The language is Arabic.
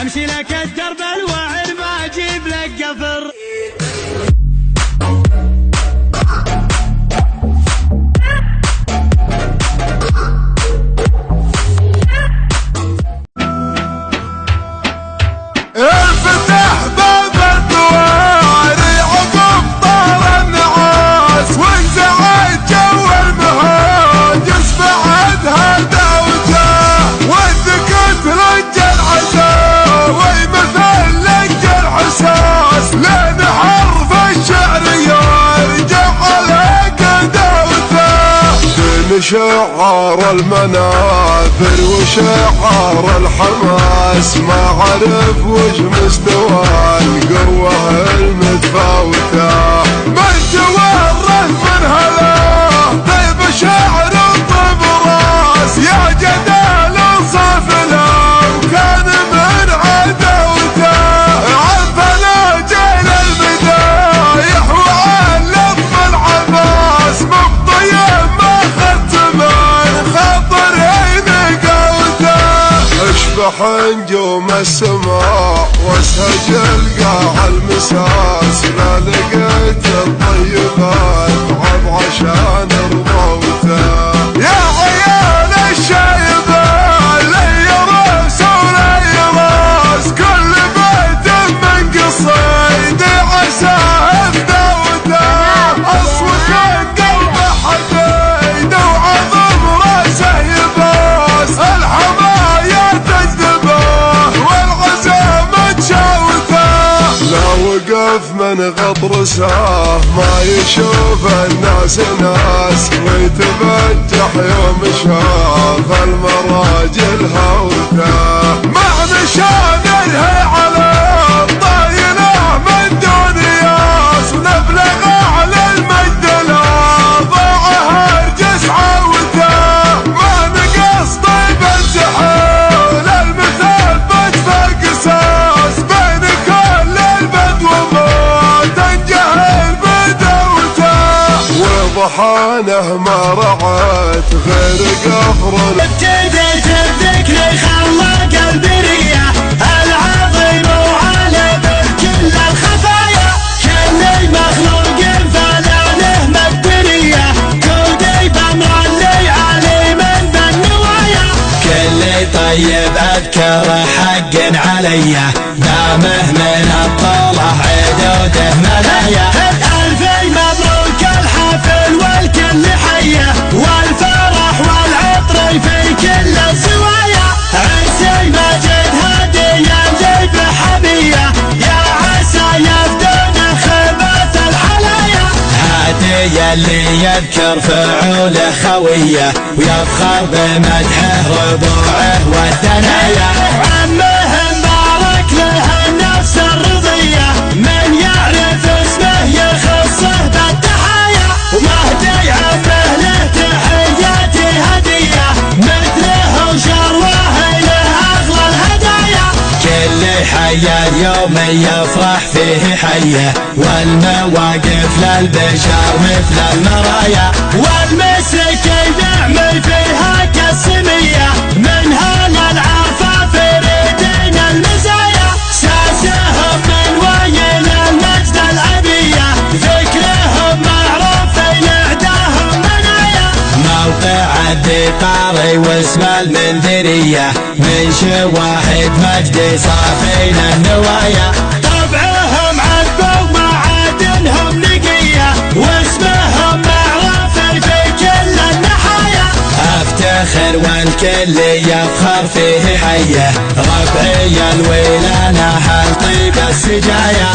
امشي لك الدرب الوعر ما اجيب لك قفر. انفتح باب الدواري عقب طار النعاس وانزعج جو المهاجس بعد هداوته ودك ترج العساوي مثل لج الحساس لين حرف الشعر يرجع على قداوته دين شعار المناثر وشعار الحماس ما عرف وش مستوى القوة المتفاوتة من تورث من هلا طيب شعر طيب راس يا جدال صف له وكان من عداوته عفنا جيل المدايح وعلف العباس مبطيب ما خدت من خطرين قوته اشبح نجوم السماء واسهج القاع المساس لا لقيت الطيبات عب عشان رضوته يا عيال الشايبة لي راس ولي راس كل بيت من قصيد عساه بداوته اصوت القلب حفيد وعظم راسه يباس الحماية تجذبه والعزم تشاوته لا وقف من غطرسه ما يشوف الناس ناس ويتفتح يوم شاف المراجل هوته مع نشانه على الطايله من دون ياس ونبلغ على المجد لا ضاعه ارجس عوته ما نقص طيب الزحول المثال بجفى قساس بين كل البدو ما تنجهل بدوته وضحانه ما رعت غير قفر ابتديت الذكر خلى قلبي ريح العظيم وعلى كل الخفايا كل مخلوق فلانه مقدريه كودي بمرلي علي من بالنوايا كل طيب اذكر حق عليا دامه من الطلع عدوده ملايا الفي مبروك الحفل والكل حيه والفرح والعطر في كل الزوايا عسي مجد هديه جيب حبيه يا عسى يفدون خيبات الحلايا هديه اللي يذكر فعوله خويه ويفخر بمدحه ربوعه والدنايا عمه مبارك له النفس الرضيه من يعرف اسمه يخصه بالتحايا ومهدي عمه له تحياتي هديه مثله وشروه له اغلى الهدايا كل حي اليوم يفرح فيه حيه والمواقف للبشر مثل المرايا والمسكين نعمل فيها كالسميه منها للعفاف يريدين المزايا ساسهم من وين المجد العبيه ذكرهم معروف لعداهم منايا موقع الدقاري واسم المنذريه من شواهد مجد صافين النوايا طبعهم عذبوا معادنهم نقيه واسمهم معروف في كل النحايا افتخر والكل يفخر فيه حيه ربعي الويلانه هل طيب السجايا